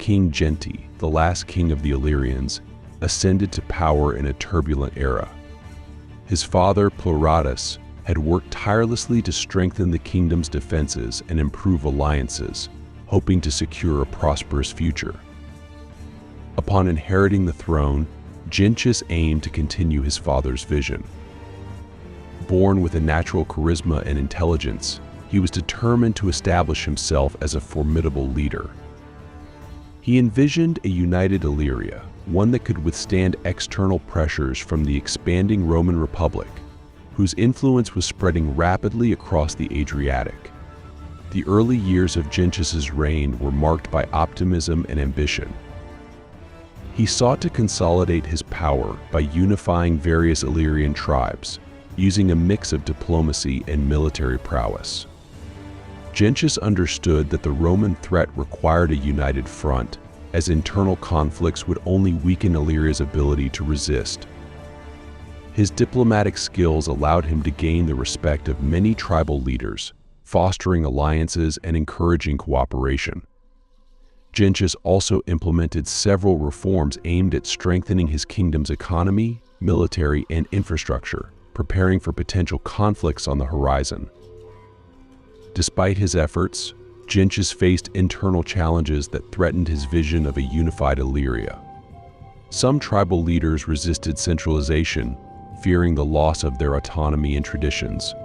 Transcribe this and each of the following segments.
King Genti, the last king of the Illyrians, ascended to power in a turbulent era. His father, Pleuratus, had worked tirelessly to strengthen the kingdom's defenses and improve alliances, hoping to secure a prosperous future. Upon inheriting the throne, Gentius aimed to continue his father's vision. Born with a natural charisma and intelligence, he was determined to establish himself as a formidable leader. He envisioned a united Illyria, one that could withstand external pressures from the expanding Roman Republic, whose influence was spreading rapidly across the Adriatic. The early years of Gentius's reign were marked by optimism and ambition. He sought to consolidate his power by unifying various Illyrian tribes, using a mix of diplomacy and military prowess. Gentius understood that the Roman threat required a united front, as internal conflicts would only weaken Illyria's ability to resist. His diplomatic skills allowed him to gain the respect of many tribal leaders, fostering alliances and encouraging cooperation. Gentius also implemented several reforms aimed at strengthening his kingdom's economy, military, and infrastructure, preparing for potential conflicts on the horizon. Despite his efforts, Gentius faced internal challenges that threatened his vision of a unified Illyria. Some tribal leaders resisted centralization, fearing the loss of their autonomy and traditions.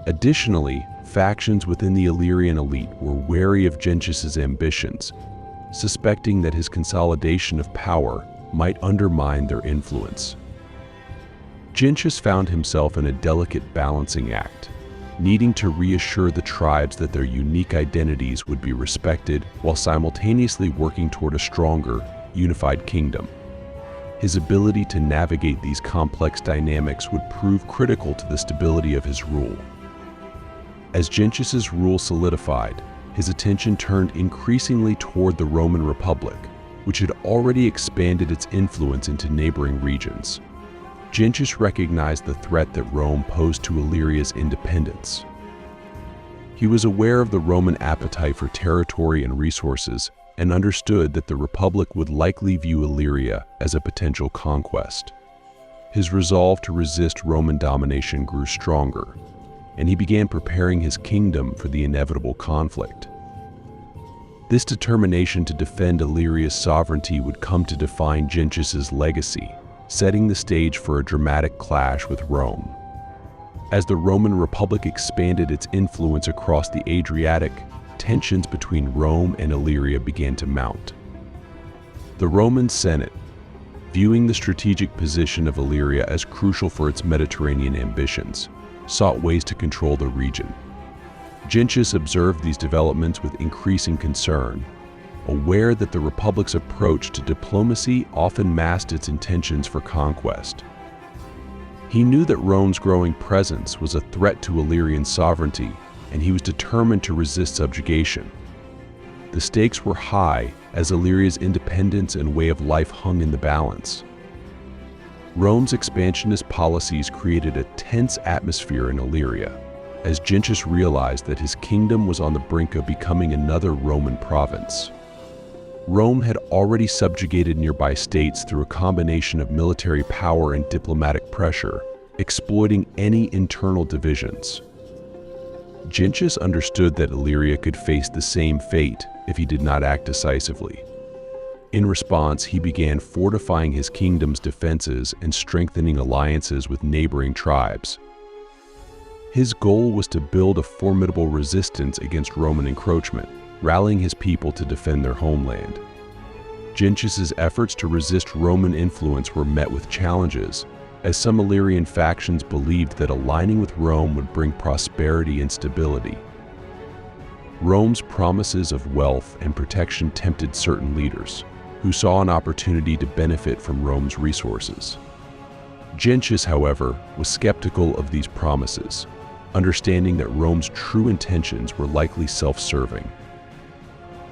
Additionally, factions within the Illyrian elite were wary of Gentius's ambitions, suspecting that his consolidation of power might undermine their influence. Gentius found himself in a delicate balancing act, needing to reassure the tribes that their unique identities would be respected while simultaneously working toward a stronger, unified kingdom. His ability to navigate these complex dynamics would prove critical to the stability of his rule. As Gentius's rule solidified, his attention turned increasingly toward the Roman Republic, which had already expanded its influence into neighboring regions. Gentius recognized the threat that Rome posed to Illyria's independence. He was aware of the Roman appetite for territory and resources and understood that the Republic would likely view Illyria as a potential conquest. His resolve to resist Roman domination grew stronger, and he began preparing his kingdom for the inevitable conflict. This determination to defend Illyria's sovereignty would come to define Gentius's legacy, setting the stage for a dramatic clash with Rome. As the Roman Republic expanded its influence across the Adriatic, tensions between Rome and Illyria began to mount. The Roman Senate, viewing the strategic position of Illyria as crucial for its Mediterranean ambitions, sought ways to control the region. Gentius observed these developments with increasing concern, aware that the Republic's approach to diplomacy often masked its intentions for conquest. He knew that Rome's growing presence was a threat to Illyrian sovereignty, and he was determined to resist subjugation. The stakes were high, as Illyria's independence and way of life hung in the balance. Rome's expansionist policies created a tense atmosphere in Illyria, as Gentius realized that his kingdom was on the brink of becoming another Roman province. Rome had already subjugated nearby states through a combination of military power and diplomatic pressure, exploiting any internal divisions. Gentius understood that Illyria could face the same fate if he did not act decisively. In response, he began fortifying his kingdom's defenses and strengthening alliances with neighboring tribes. His goal was to build a formidable resistance against Roman encroachment, rallying his people to defend their homeland. Gentius's efforts to resist Roman influence were met with challenges, as some Illyrian factions believed that aligning with Rome would bring prosperity and stability. Rome's promises of wealth and protection tempted certain leaders, who saw an opportunity to benefit from Rome's resources. Gentius, however, was skeptical of these promises, understanding that Rome's true intentions were likely self-serving.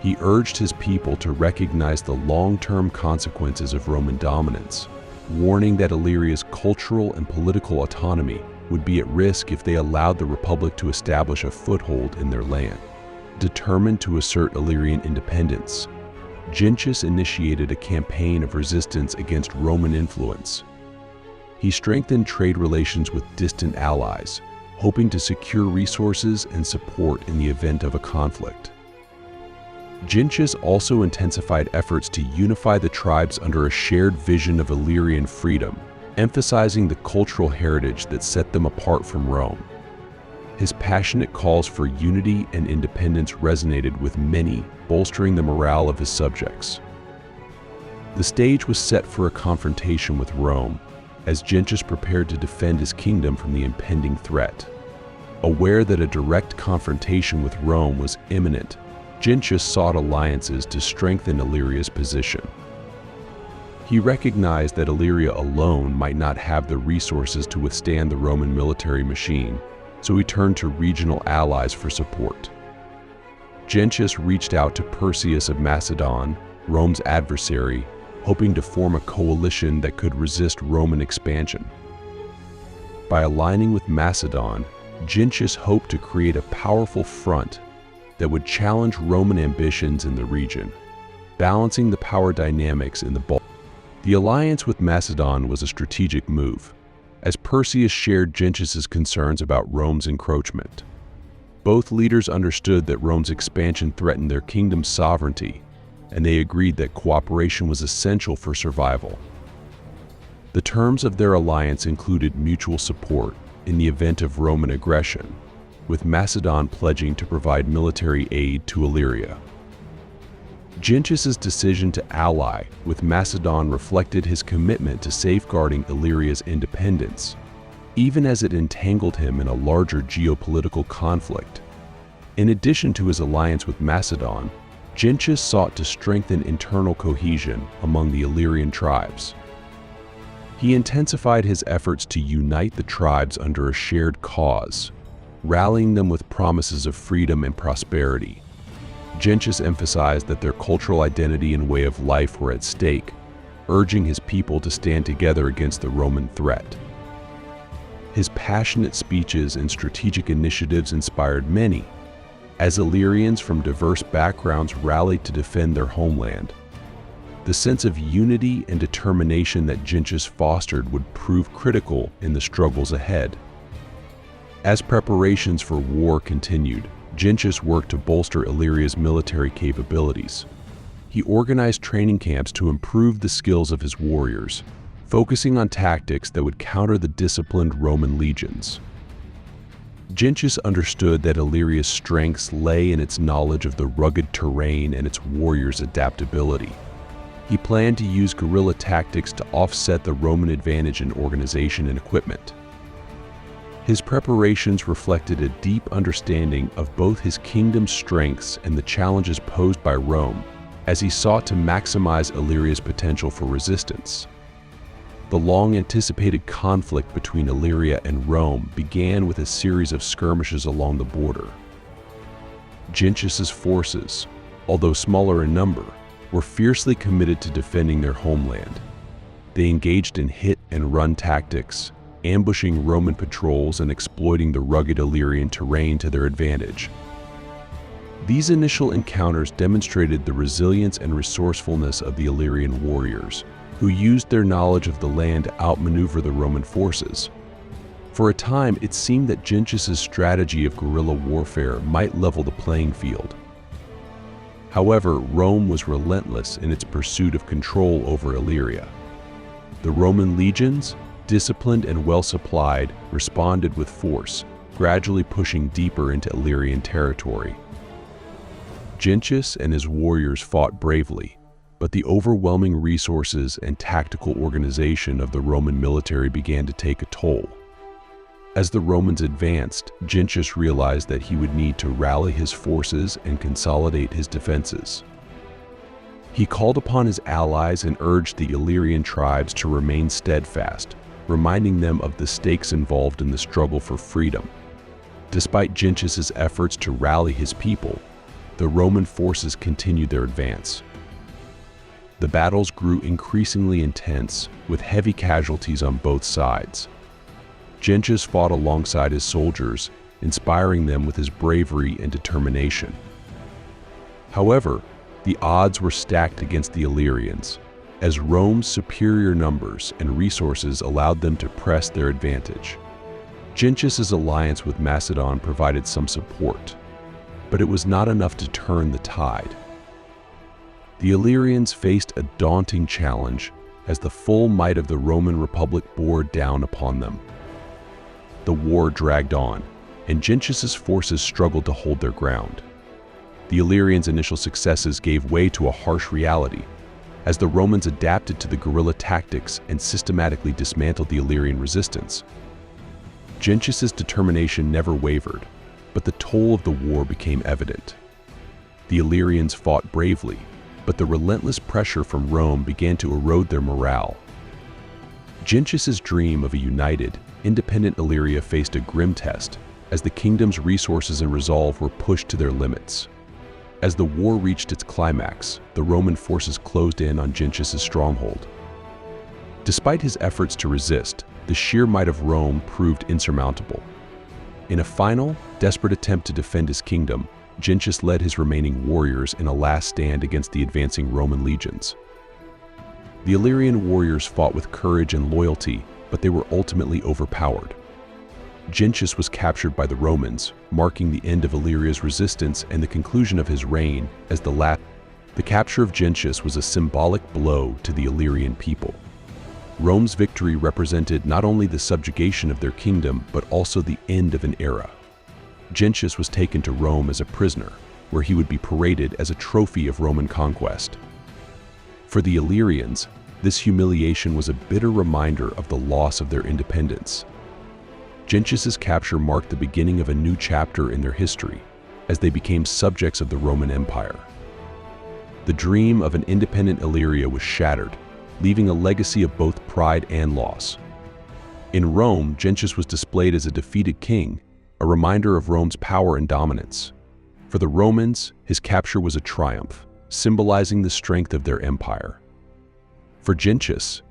He urged his people to recognize the long-term consequences of Roman dominance, warning that Illyria's cultural and political autonomy would be at risk if they allowed the Republic to establish a foothold in their land. Determined to assert Illyrian independence, Gentius initiated a campaign of resistance against Roman influence. He strengthened trade relations with distant allies, hoping to secure resources and support in the event of a conflict. Gentius also intensified efforts to unify the tribes under a shared vision of Illyrian freedom, emphasizing the cultural heritage that set them apart from Rome. His passionate calls for unity and independence resonated with many, bolstering the morale of his subjects. The stage was set for a confrontation with Rome, as Gentius prepared to defend his kingdom from the impending threat. Aware that a direct confrontation with Rome was imminent, Gentius sought alliances to strengthen Illyria's position. He recognized that Illyria alone might not have the resources to withstand the Roman military machine, so he turned to regional allies for support. Gentius reached out to Perseus of Macedon, Rome's adversary, hoping to form a coalition that could resist Roman expansion. By aligning with Macedon, Gentius hoped to create a powerful front that would challenge Roman ambitions in the region, balancing the power dynamics in the Balkans. The alliance with Macedon was a strategic move, as Perseus shared Gentius's concerns about Rome's encroachment. Both leaders understood that Rome's expansion threatened their kingdom's sovereignty, and they agreed that cooperation was essential for survival. The terms of their alliance included mutual support in the event of Roman aggression, with Macedon pledging to provide military aid to Illyria. Gentius's decision to ally with Macedon reflected his commitment to safeguarding Illyria's independence, even as it entangled him in a larger geopolitical conflict. In addition to his alliance with Macedon, Gentius sought to strengthen internal cohesion among the Illyrian tribes. He intensified his efforts to unite the tribes under a shared cause, rallying them with promises of freedom and prosperity. Gentius emphasized that their cultural identity and way of life were at stake, urging his people to stand together against the Roman threat. His passionate speeches and strategic initiatives inspired many, as Illyrians from diverse backgrounds rallied to defend their homeland. The sense of unity and determination that Gentius fostered would prove critical in the struggles ahead. As preparations for war continued, Gentius worked to bolster Illyria's military capabilities. He organized training camps to improve the skills of his warriors, focusing on tactics that would counter the disciplined Roman legions. Gentius understood that Illyria's strengths lay in its knowledge of the rugged terrain and its warriors' adaptability. He planned to use guerrilla tactics to offset the Roman advantage in organization and equipment. His preparations reflected a deep understanding of both his kingdom's strengths and the challenges posed by Rome, as he sought to maximize Illyria's potential for resistance. The long-anticipated conflict between Illyria and Rome began with a series of skirmishes along the border. Gentius's forces, although smaller in number, were fiercely committed to defending their homeland. They engaged in hit-and-run tactics, ambushing Roman patrols and exploiting the rugged Illyrian terrain to their advantage. These initial encounters demonstrated the resilience and resourcefulness of the Illyrian warriors, who used their knowledge of the land to outmaneuver the Roman forces. For a time, it seemed that Gentius's strategy of guerrilla warfare might level the playing field. However, Rome was relentless in its pursuit of control over Illyria. The Roman legions, disciplined and well-supplied, responded with force, gradually pushing deeper into Illyrian territory. Gentius and his warriors fought bravely, but the overwhelming resources and tactical organization of the Roman military began to take a toll. As the Romans advanced, Gentius realized that he would need to rally his forces and consolidate his defenses. He called upon his allies and urged the Illyrian tribes to remain steadfast, reminding them of the stakes involved in the struggle for freedom. Despite Gentius's efforts to rally his people, the Roman forces continued their advance. The battles grew increasingly intense, with heavy casualties on both sides. Gentius fought alongside his soldiers, inspiring them with his bravery and determination. However, The odds were stacked against the Illyrians, as Rome's superior numbers and resources allowed them to press their advantage. Gentius's alliance with Macedon provided some support, but it was not enough to turn the tide. The Illyrians faced a daunting challenge as the full might of the Roman Republic bore down upon them. The war dragged on, and Gentius's forces struggled to hold their ground. The Illyrians' initial successes gave way to a harsh reality, as the Romans adapted to the guerrilla tactics and systematically dismantled the Illyrian resistance. Gentius's determination never wavered, but the toll of the war became evident. The Illyrians fought bravely, but the relentless pressure from Rome began to erode their morale. Gentius's dream of a united, independent Illyria faced a grim test, as the kingdom's resources and resolve were pushed to their limits. As the war reached its climax, the Roman forces closed in on Gentius's stronghold. Despite his efforts to resist, the sheer might of Rome proved insurmountable. In a final, desperate attempt to defend his kingdom, Gentius led his remaining warriors in a last stand against the advancing Roman legions. The Illyrian warriors fought with courage and loyalty, but they were ultimately overpowered. Gentius was captured by the Romans, marking the end of Illyria's resistance and the conclusion of his reign as the last. The capture of Gentius was a symbolic blow to the Illyrian people. Rome's victory represented not only the subjugation of their kingdom, but also the end of an era. Gentius was taken to Rome as a prisoner, where he would be paraded as a trophy of Roman conquest. For the Illyrians, this humiliation was a bitter reminder of the loss of their independence. Gentius's capture marked the beginning of a new chapter in their history, as they became subjects of the Roman Empire. The dream of an independent Illyria was shattered, leaving a legacy of both pride and loss. In Rome, Gentius was displayed as a defeated king, a reminder of Rome's power and dominance. For the Romans, his capture was a triumph, symbolizing the strength of their empire. For Gentius,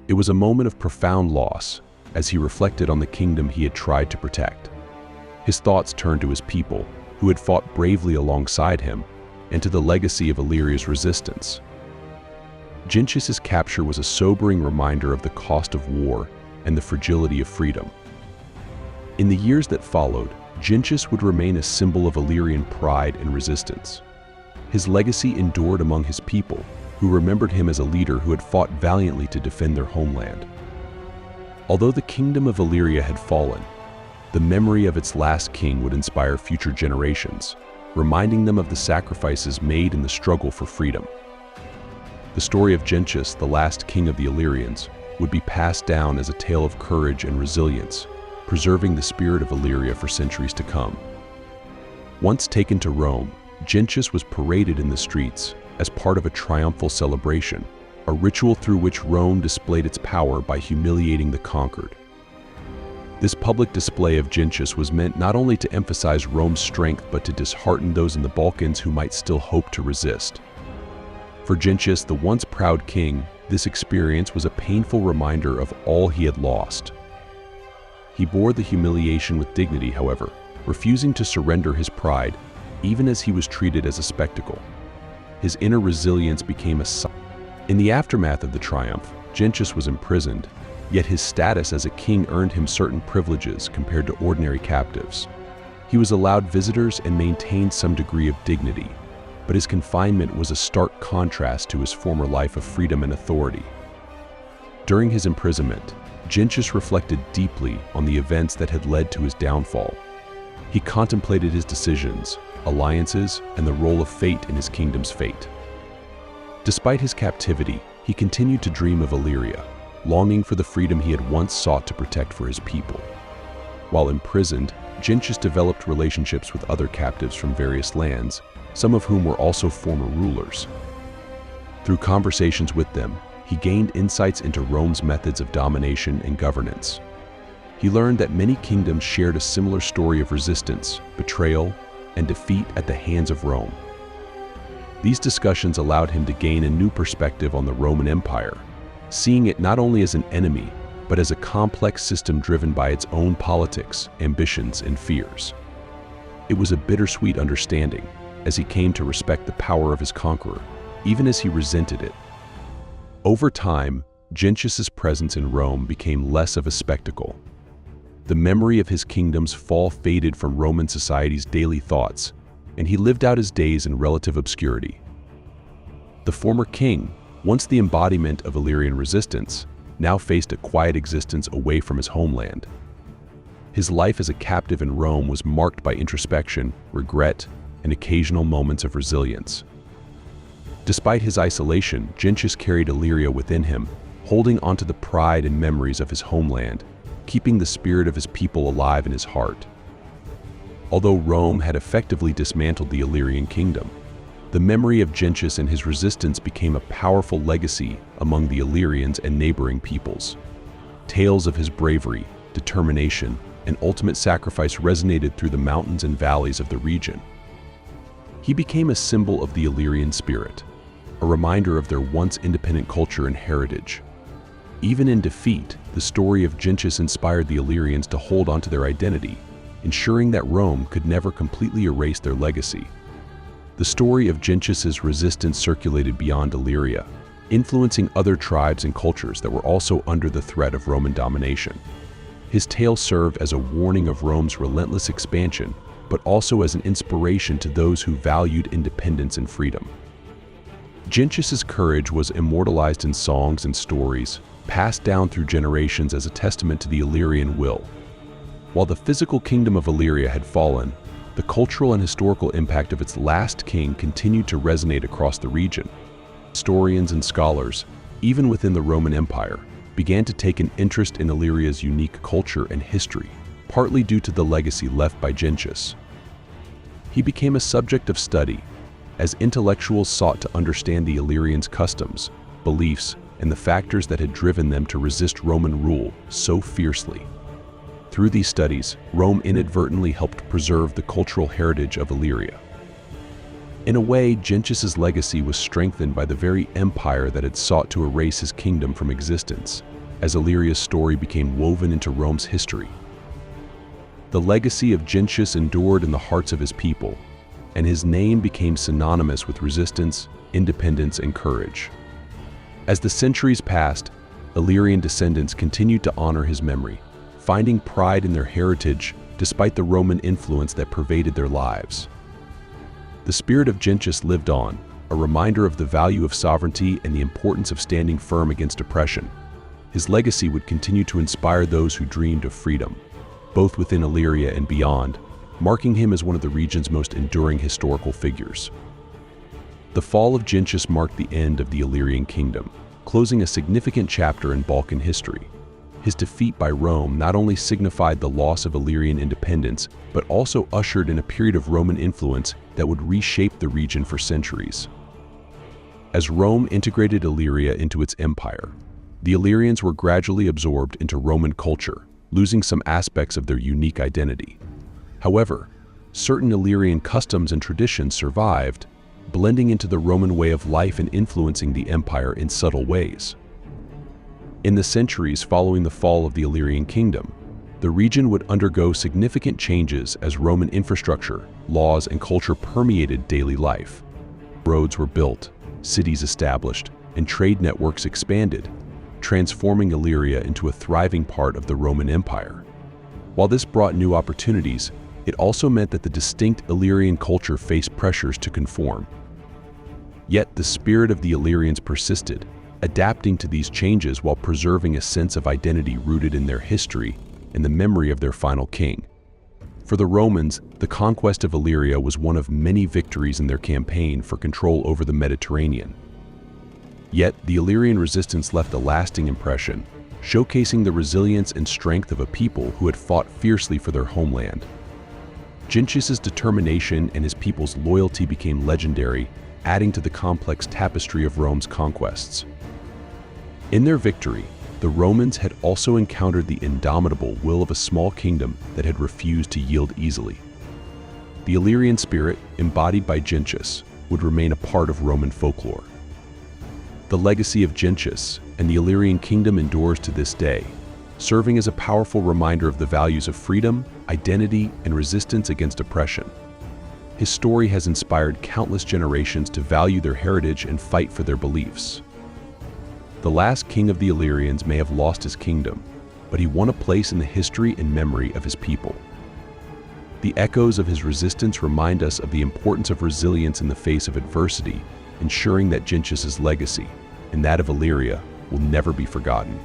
it was a moment of profound loss, as he reflected on the kingdom he had tried to protect. His thoughts turned to his people, who had fought bravely alongside him, and to the legacy of Illyria's resistance. Gentius's capture was a sobering reminder of the cost of war and the fragility of freedom. In the years that followed, Gentius would remain a symbol of Illyrian pride and resistance. His legacy endured among his people, who remembered him as a leader who had fought valiantly to defend their homeland. Although the kingdom of Illyria had fallen, the memory of its last king would inspire future generations, reminding them of the sacrifices made in the struggle for freedom. The story of Gentius, the last king of the Illyrians, would be passed down as a tale of courage and resilience, preserving the spirit of Illyria for centuries to come. Once taken to Rome, Gentius was paraded in the streets as part of a triumphal celebration, a ritual through which Rome displayed its power by humiliating the conquered. This public display of Gentius was meant not only to emphasize Rome's strength, but to dishearten those in the Balkans who might still hope to resist. For Gentius, the once proud king, this experience was a painful reminder of all he had lost. He bore the humiliation with dignity, however, refusing to surrender his pride, even as he was treated as a spectacle. His inner resilience became a sign. In the aftermath of the triumph, Gentius was imprisoned, yet his status as a king earned him certain privileges compared to ordinary captives. He was allowed visitors and maintained some degree of dignity, but his confinement was a stark contrast to his former life of freedom and authority. During his imprisonment, Gentius reflected deeply on the events that had led to his downfall. He contemplated his decisions, alliances, and the role of fate in his kingdom's fate. Despite his captivity, he continued to dream of Illyria, longing for the freedom he had once sought to protect for his people. While imprisoned, Gentius developed relationships with other captives from various lands, some of whom were also former rulers. Through conversations with them, he gained insights into Rome's methods of domination and governance. He learned that many kingdoms shared a similar story of resistance, betrayal, and defeat at the hands of Rome. These discussions allowed him to gain a new perspective on the Roman Empire, seeing it not only as an enemy, but as a complex system driven by its own politics, ambitions, and fears. It was a bittersweet understanding, as he came to respect the power of his conqueror, even as he resented it. Over time, Gentius's presence in Rome became less of a spectacle. The memory of his kingdom's fall faded from Roman society's daily thoughts, and he lived out his days in relative obscurity. The former king, once the embodiment of Illyrian resistance, now faced a quiet existence away from his homeland. His life as a captive in Rome was marked by introspection, regret, and occasional moments of resilience. Despite his isolation, Gentius carried Illyria within him, holding onto the pride and memories of his homeland, keeping the spirit of his people alive in his heart. Although Rome had effectively dismantled the Illyrian kingdom, the memory of Gentius and his resistance became a powerful legacy among the Illyrians and neighboring peoples. Tales of his bravery, determination, and ultimate sacrifice resonated through the mountains and valleys of the region. He became a symbol of the Illyrian spirit, a reminder of their once independent culture and heritage. Even in defeat, the story of Gentius inspired the Illyrians to hold onto their identity, ensuring that Rome could never completely erase their legacy. The story of Gentius's resistance circulated beyond Illyria, influencing other tribes and cultures that were also under the threat of Roman domination. His tale served as a warning of Rome's relentless expansion, but also as an inspiration to those who valued independence and freedom. Gentius's courage was immortalized in songs and stories, passed down through generations as a testament to the Illyrian will. While the physical kingdom of Illyria had fallen, the cultural and historical impact of its last king continued to resonate across the region. Historians and scholars, even within the Roman Empire, began to take an interest in Illyria's unique culture and history, partly due to the legacy left by Gentius. He became a subject of study, as intellectuals sought to understand the Illyrians' customs, beliefs, and the factors that had driven them to resist Roman rule so fiercely. Through these studies, Rome inadvertently helped preserve the cultural heritage of Illyria. In a way, Gentius's legacy was strengthened by the very empire that had sought to erase his kingdom from existence, as Illyria's story became woven into Rome's history. The legacy of Gentius endured in the hearts of his people, and his name became synonymous with resistance, independence, and courage. As the centuries passed, Illyrian descendants continued to honor his memory, finding pride in their heritage despite the Roman influence that pervaded their lives. The spirit of Gentius lived on, a reminder of the value of sovereignty and the importance of standing firm against oppression. His legacy would continue to inspire those who dreamed of freedom, both within Illyria and beyond, marking him as one of the region's most enduring historical figures. The fall of Gentius marked the end of the Illyrian kingdom, closing a significant chapter in Balkan history. His defeat by Rome not only signified the loss of Illyrian independence, but also ushered in a period of Roman influence that would reshape the region for centuries. As Rome integrated Illyria into its empire, the Illyrians were gradually absorbed into Roman culture, losing some aspects of their unique identity. However, certain Illyrian customs and traditions survived, blending into the Roman way of life and influencing the empire in subtle ways. In the centuries following the fall of the Illyrian kingdom, the region would undergo significant changes as Roman infrastructure, laws, and culture permeated daily life. Roads were built, cities established, and trade networks expanded, transforming Illyria into a thriving part of the Roman Empire. While this brought new opportunities, it also meant that the distinct Illyrian culture faced pressures to conform. Yet the spirit of the Illyrians persisted, adapting to these changes while preserving a sense of identity rooted in their history and the memory of their final king. For the Romans, the conquest of Illyria was one of many victories in their campaign for control over the Mediterranean. Yet the Illyrian resistance left a lasting impression, showcasing the resilience and strength of a people who had fought fiercely for their homeland. Gentius's determination and his people's loyalty became legendary, adding to the complex tapestry of Rome's conquests. In their victory, the Romans had also encountered the indomitable will of a small kingdom that had refused to yield easily. The Illyrian spirit, embodied by Gentius, would remain a part of Roman folklore. The legacy of Gentius and the Illyrian kingdom endures to this day, serving as a powerful reminder of the values of freedom, identity, and resistance against oppression. His story has inspired countless generations to value their heritage and fight for their beliefs. The last king of the Illyrians may have lost his kingdom, but he won a place in the history and memory of his people. The echoes of his resistance remind us of the importance of resilience in the face of adversity, ensuring that Gentius's legacy, and that of Illyria, will never be forgotten.